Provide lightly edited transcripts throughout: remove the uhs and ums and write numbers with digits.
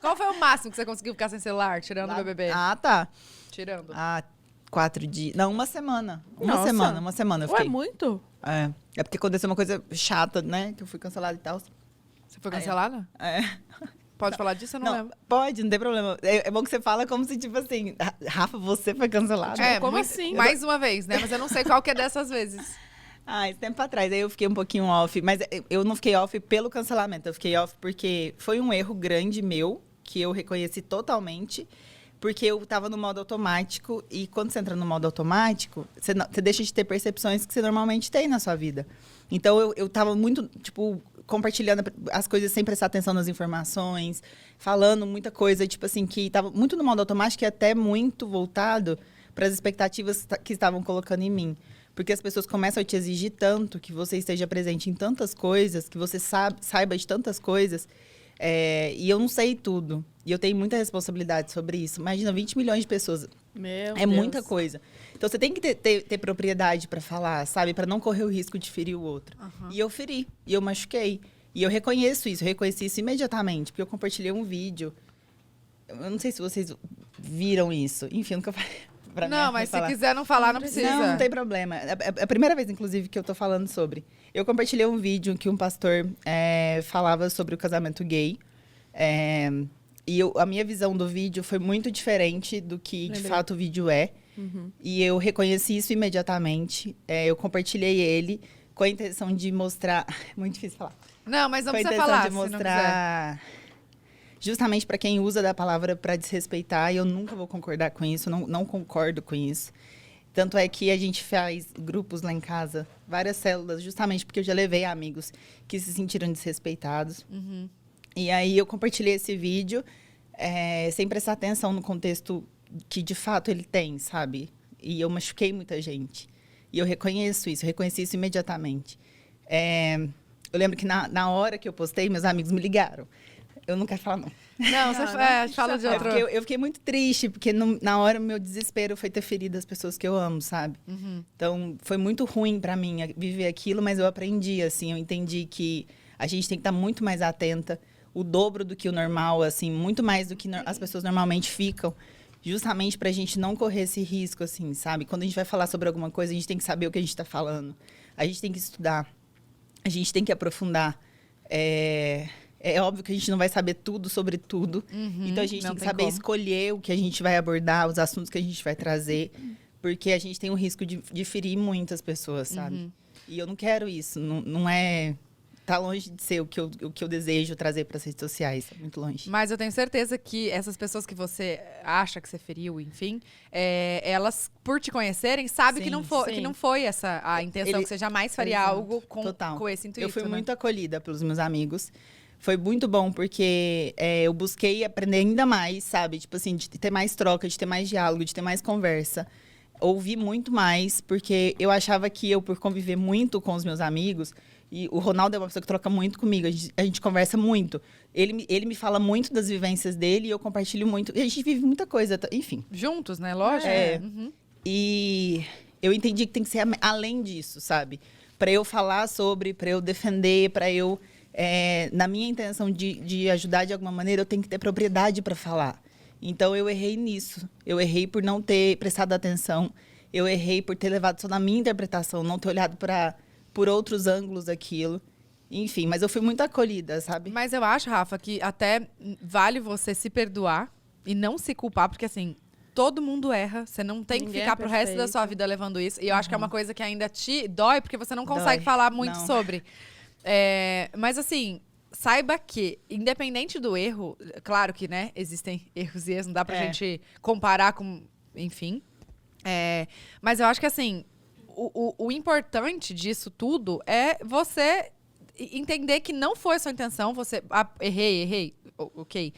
Qual foi o máximo que você conseguiu ficar sem celular, tirando o BBB? Ah, tá. Tirando. 4 dias. Não, uma semana. Nossa. Uma semana eu Ué, fiquei. muito? É porque aconteceu uma coisa chata, né? Que eu fui cancelada e tal. Você foi cancelada? Pode falar disso? Eu não lembro. Pode, não tem problema. É bom que você fala como se, tipo assim, Rafa, você foi cancelada. Como assim? Mais uma vez, né? Mas eu não sei qual que é dessas vezes. Esse tempo atrás, aí eu fiquei um pouquinho off. Mas eu não fiquei off pelo cancelamento. Eu fiquei off porque foi um erro grande meu, que eu reconheci totalmente. Porque eu tava no modo automático. E quando você entra no modo automático, você deixa de ter percepções que você normalmente tem na sua vida. Então, eu tava muito, tipo, compartilhando as coisas sem prestar atenção nas informações. Falando muita coisa, tipo assim, que tava muito no modo automático e até muito voltado para as expectativas que estavam colocando em mim. Porque as pessoas começam a te exigir tanto que você esteja presente em tantas coisas, que você saiba de tantas coisas. E eu não sei tudo. E eu tenho muita responsabilidade sobre isso. Imagina, 20 milhões de pessoas. Meu É Deus. muita coisa. Então, você tem que ter propriedade para falar, sabe? Para não correr o risco de ferir o outro. Uhum. E eu feri. E eu machuquei. E eu reconheço isso. Eu reconheci isso imediatamente. Porque eu compartilhei um vídeo. Eu não sei se vocês viram isso. Enfim, eu nunca falei. Não, mas se quiser não falar, não precisa. Não tem problema. É a primeira vez, inclusive, que eu tô falando sobre. Eu compartilhei um vídeo que um pastor falava sobre o casamento gay. E a minha visão do vídeo foi muito diferente do que, de fato, o vídeo é. Uhum. E eu reconheci isso imediatamente. Eu compartilhei ele com a intenção de mostrar... Muito difícil falar. Não, mas não precisa falar, de mostrar... Justamente para quem usa da palavra para desrespeitar, e eu nunca vou concordar com isso, não concordo com isso. Tanto é que a gente faz grupos lá em casa, várias células, justamente porque eu já levei amigos que se sentiram desrespeitados. Uhum. E aí eu compartilhei esse vídeo sem prestar atenção no contexto que de fato ele tem, sabe? E eu machuquei muita gente. E eu reconheço isso, eu reconheci isso imediatamente. Eu lembro que na hora que eu postei, meus amigos me ligaram. Eu não quero falar, não. Não, você fala de outro. Eu fiquei muito triste, porque na hora o meu desespero foi ter ferido as pessoas que eu amo, sabe? Uhum. Então, foi muito ruim pra mim viver aquilo, mas eu aprendi, assim, eu entendi que a gente tem que estar muito mais atenta, o dobro do que o normal, assim, muito mais do que as pessoas normalmente ficam, justamente pra gente não correr esse risco, assim, sabe? Quando a gente vai falar sobre alguma coisa, a gente tem que saber o que a gente tá falando, a gente tem que estudar, a gente tem que aprofundar. É óbvio que a gente não vai saber tudo sobre tudo. Uhum, então, a gente tem que saber escolher o que a gente vai abordar, os assuntos que a gente vai trazer. Porque a gente tem o risco de ferir muitas pessoas, sabe? Uhum. E eu não quero isso. Não é... Tá longe de ser o que eu desejo trazer para as redes sociais. É muito longe. Mas eu tenho certeza que essas pessoas que você acha que você feriu, enfim, elas, por te conhecerem, sabem que não foi essa a intenção, que você jamais faria algo com esse intuito. Eu fui muito acolhida pelos meus amigos. Foi muito bom, porque eu busquei aprender ainda mais, sabe? Tipo assim, de ter mais troca, de ter mais diálogo, de ter mais conversa. Ouvi muito mais, porque eu achava que eu, por conviver muito com os meus amigos... E o Ronaldo é uma pessoa que troca muito comigo, a gente conversa muito. Ele me fala muito das vivências dele e eu compartilho muito. E a gente vive muita coisa, enfim. Juntos, né? Lógico. Uhum. E eu entendi que tem que ser além disso, sabe? Para eu falar sobre, para eu defender, para eu... na minha intenção de ajudar de alguma maneira, eu tenho que ter propriedade para falar. Então, eu errei nisso. Eu errei por não ter prestado atenção. Eu errei por ter levado só na minha interpretação, não ter olhado por outros ângulos aquilo. Enfim, mas eu fui muito acolhida, sabe? Mas eu acho, Rafa, que até vale você se perdoar e não se culpar, porque assim, todo mundo erra. Você não tem que ficar pro resto da sua vida levando isso. E eu acho que é uma coisa que ainda te dói, porque você não consegue falar muito sobre. Mas assim, saiba que, independente do erro, claro que, né, existem erros e erros, não dá pra gente comparar com, enfim. Mas eu acho que assim, o importante disso tudo é você entender que não foi a sua intenção, você... errei, ok.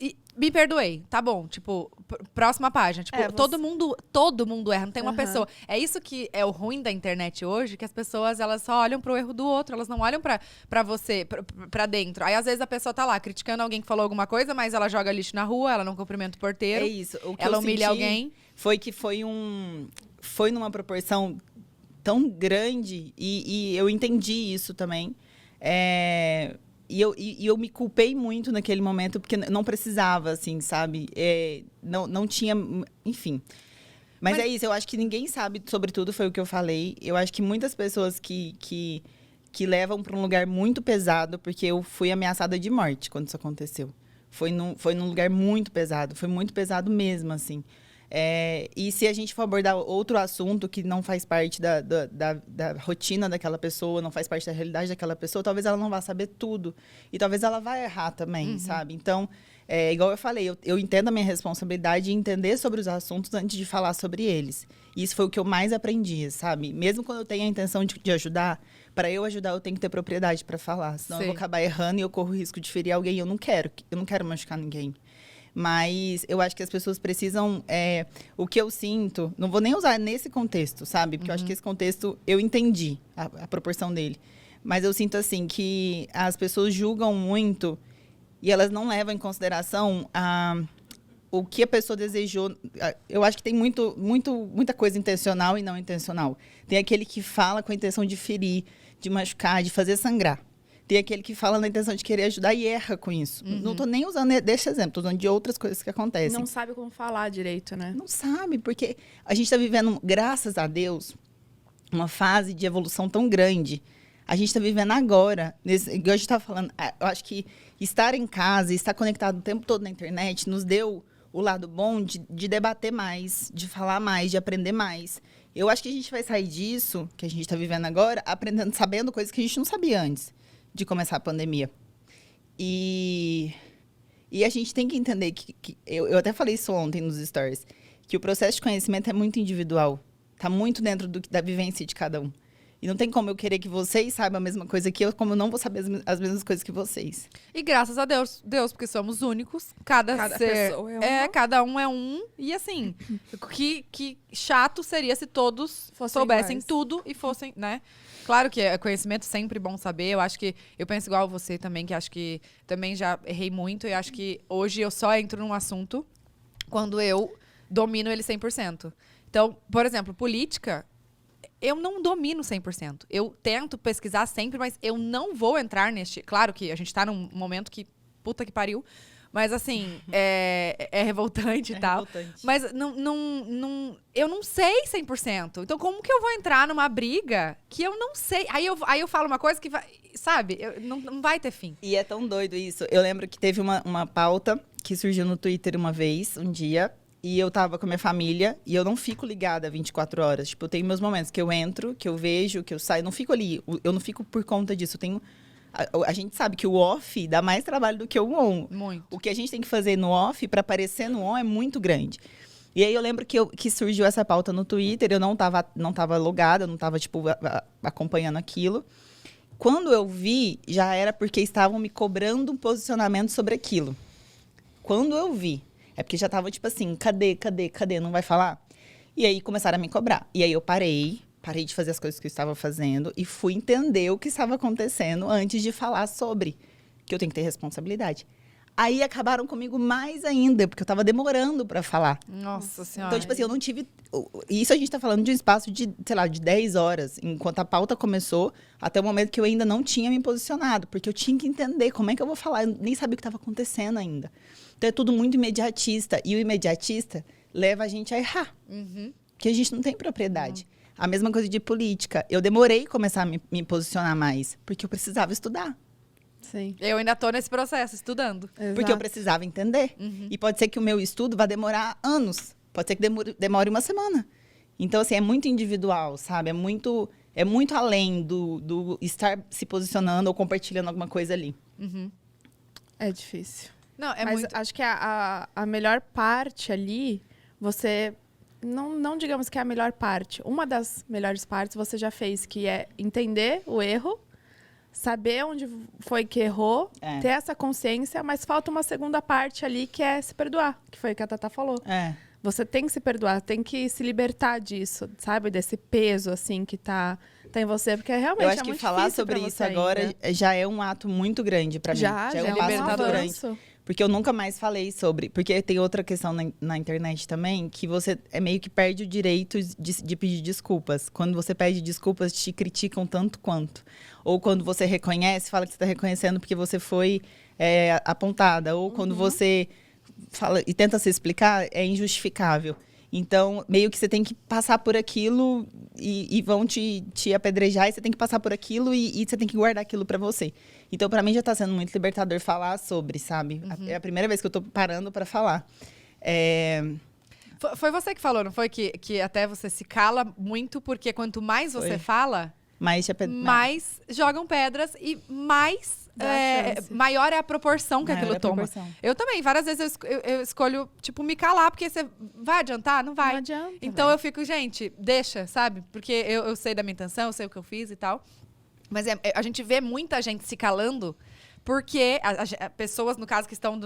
E me perdoei, tá bom, tipo, próxima página. Tipo, todo mundo erra, não tem uma pessoa. É isso que é o ruim da internet hoje, que as pessoas, elas só olham pro erro do outro, elas não olham pra você, pra dentro. Aí, às vezes, a pessoa tá lá criticando alguém que falou alguma coisa, mas ela joga lixo na rua, ela não cumprimenta o porteiro. É isso. O que ela eu humilha senti alguém. Foi numa proporção tão grande, e eu entendi isso também. E eu me culpei muito naquele momento, porque não precisava, assim, sabe? Não tinha... Enfim. Mas é isso, eu acho que ninguém sabe sobre tudo, foi o que eu falei. Eu acho que muitas pessoas que levam para um lugar muito pesado, porque eu fui ameaçada de morte quando isso aconteceu. Foi num lugar muito pesado, foi muito pesado mesmo, assim. E se a gente for abordar outro assunto que não faz parte da rotina daquela pessoa, não faz parte da realidade daquela pessoa, talvez ela não vá saber tudo. E talvez ela vá errar também, sabe? Então, igual eu falei, eu entendo a minha responsabilidade em entender sobre os assuntos antes de falar sobre eles. E isso foi o que eu mais aprendi, sabe? Mesmo quando eu tenho a intenção de ajudar, para eu ajudar, eu tenho que ter propriedade para falar. Senão eu vou acabar errando e eu corro o risco de ferir alguém. Eu não quero machucar ninguém. Mas eu acho que as pessoas precisam... o que eu sinto... Não vou nem usar nesse contexto, sabe? Porque eu acho que esse contexto, eu entendi a proporção dele. Mas eu sinto, assim, que as pessoas julgam muito e elas não levam em consideração o que a pessoa desejou. Eu acho que tem muita coisa intencional e não intencional. Tem aquele que fala com a intenção de ferir, de machucar, de fazer sangrar. Tem aquele que fala na intenção de querer ajudar e erra com isso. Não estou nem usando desse exemplo, estou usando de outras coisas que acontecem. Não sabe como falar direito, né? Não sabe, porque a gente está vivendo, graças a Deus, uma fase de evolução tão grande. A gente está vivendo agora, igual a gente estava falando, eu acho que estar em casa, estar conectado o tempo todo na internet, nos deu o lado bom de debater mais, de falar mais, de aprender mais. Eu acho que a gente vai sair disso, que a gente está vivendo agora, aprendendo, sabendo coisas que a gente não sabia antes de começar a pandemia. E a gente tem que entender que eu até falei isso ontem nos stories, que o processo de conhecimento é muito individual. Está muito dentro da vivência de cada um. E não tem como eu querer que vocês saibam a mesma coisa que eu, como eu não vou saber as mesmas coisas que vocês. E graças a Deus, porque somos únicos. Cada pessoa cada um é um. E assim, que chato seria se todos soubessem iguais. Tudo e fossem, né? Claro que é conhecimento sempre bom saber. Eu penso igual a você também, que acho que também já errei muito. E acho que hoje eu só entro num assunto quando eu domino ele 100%. Então, por exemplo, política... Eu não domino 100%. Eu tento pesquisar sempre, mas eu não vou entrar neste... Claro que a gente tá num momento que... Puta que pariu. Mas, assim, é revoltante e tal. Revoltante. Mas eu não sei 100%. Então, como que eu vou entrar numa briga que eu não sei? Aí eu falo uma coisa que vai... Sabe? Não vai ter fim. E é tão doido isso. Eu lembro que teve uma pauta que surgiu no Twitter uma vez, um dia... E eu tava com a minha família e eu não fico ligada 24 horas. Tipo, eu tenho meus momentos que eu entro, que eu vejo, que eu saio. Não fico ali. Eu não fico por conta disso. Eu tenho... A gente sabe que o off dá mais trabalho do que o on. Muito. O que a gente tem que fazer no off para aparecer no on é muito grande. E aí eu lembro que surgiu essa pauta no Twitter. Eu não tava logada, eu não tava, tipo, acompanhando aquilo. Quando eu vi, já era porque estavam me cobrando um posicionamento sobre aquilo. Quando eu vi... É porque já tava, tipo assim, cadê? Não vai falar? E aí começaram a me cobrar. E aí eu parei de fazer as coisas que eu estava fazendo e fui entender o que estava acontecendo antes de falar sobre. Que eu tenho que ter responsabilidade. Aí acabaram comigo mais ainda, porque eu tava demorando para falar. Nossa Senhora. Então, tipo assim, eu não tive... Isso a gente tá falando de um espaço de, sei lá, de 10 horas. Enquanto a pauta começou, até o momento que eu ainda não tinha me posicionado. Porque eu tinha que entender como é que eu vou falar. Eu nem sabia o que estava acontecendo ainda. Então, é tudo muito imediatista. E o imediatista leva a gente a errar. Porque a gente não tem propriedade. A mesma coisa de política. Eu demorei a começar a me posicionar mais. Porque eu precisava estudar. Sim. Eu ainda tô nesse processo, estudando. Exato. Porque eu precisava entender. E pode ser que o meu estudo vá demorar anos. Pode ser que demore uma semana. Então, assim, é muito individual, sabe? É muito além do estar se posicionando ou compartilhando alguma coisa ali. É difícil. Não, mas muito... acho que a melhor parte ali, você... Não digamos que é a melhor parte. Uma das melhores partes você já fez, que é entender o erro, saber onde foi que errou, ter essa consciência, mas falta uma segunda parte ali, que é se perdoar, que foi o que a Tatá falou. Você tem que se perdoar, tem que se libertar disso, sabe? Desse peso, assim, que tá em você, porque realmente eu acho que falar sobre isso agora já é um ato muito grande pra mim. Já é um passo muito grande. Porque eu nunca mais falei sobre... Porque tem outra questão na internet também, que você meio que perde o direito de pedir desculpas. Quando você pede desculpas, te criticam tanto quanto. Ou quando você reconhece, fala que você está reconhecendo porque você foi apontada. Ou quando você fala e tenta se explicar, é injustificável. Então, meio que você tem que passar por aquilo e vão te apedrejar, e você tem que passar por aquilo e você tem que guardar aquilo pra você. Então, pra mim, já tá sendo muito libertador falar sobre, sabe? É a primeira vez que eu tô parando pra falar. Foi você que falou, não foi? Que até você se cala muito, porque quanto mais você fala, mais jogam pedras e mais... maior é a proporção que aquilo toma. Eu também, várias vezes eu escolho, tipo, me calar, porque você vai adiantar? Não vai. Não adianta, então eu fico, gente, deixa, sabe? Porque eu sei da minha intenção, eu sei o que eu fiz e tal. Mas a gente vê muita gente se calando porque pessoas, no caso, que estão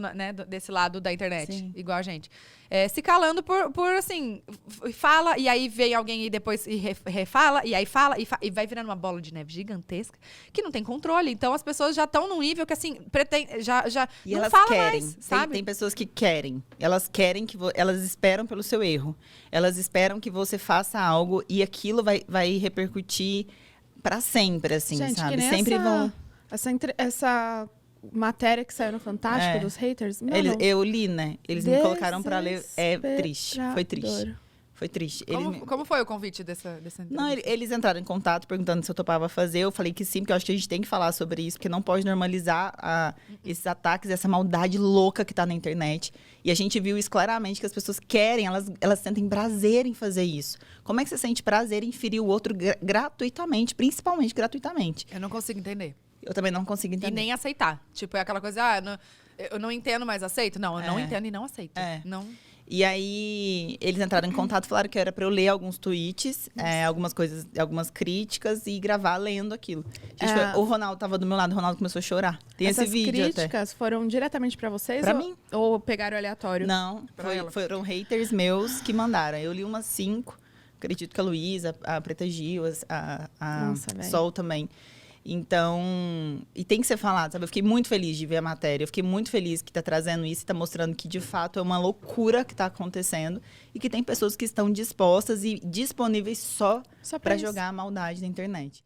desse lado da internet, sim, igual a gente, se calando por assim, fala, e aí vem alguém e depois refala, e aí fala, e vai virando uma bola de neve gigantesca, que não tem controle. Então, as pessoas já estão num nível que, assim, já e não elas fala querem, mais, sabe? Tem pessoas que querem. Elas querem que... Elas esperam pelo seu erro. Elas esperam que você faça algo e aquilo vai repercutir pra sempre, assim, gente, sabe? Que nem sempre vão... Essa matéria que saiu no Fantástico dos haters, mano, eu li, né? Eles me colocaram pra ler. É triste. Foi triste. Foi triste. Como foi o convite dessa entrevista? Não, eles entraram em contato perguntando se eu topava fazer. Eu falei que sim, porque eu acho que a gente tem que falar sobre isso, porque não pode normalizar esses ataques, essa maldade louca que tá na internet. E a gente viu isso claramente, que as pessoas querem, elas sentem prazer em fazer isso. Como é que você sente prazer em ferir o outro gratuitamente, principalmente gratuitamente? Eu não consigo entender. Eu também não consigo entender. E nem aceitar. Tipo, é aquela coisa, eu não entendo, mas aceito? Não, eu não entendo e não aceito. Não... E aí, eles entraram em contato e falaram que era pra eu ler alguns tweets, algumas coisas, algumas críticas e gravar lendo aquilo. Gente, o Ronaldo tava do meu lado, o Ronaldo começou a chorar. Tem esse vídeo até. Essas críticas foram diretamente pra vocês? Pra mim. Ou pegaram aleatório? Não, foram haters meus que mandaram. Eu li umas 5, acredito que a Luísa, a Preta Gil, a Sol também. Então, e tem que ser falado, sabe? Eu fiquei muito feliz de ver a matéria. Eu fiquei muito feliz que tá trazendo isso e tá mostrando que, de fato, é uma loucura que tá acontecendo e que tem pessoas que estão dispostas e disponíveis só para jogar a maldade na internet.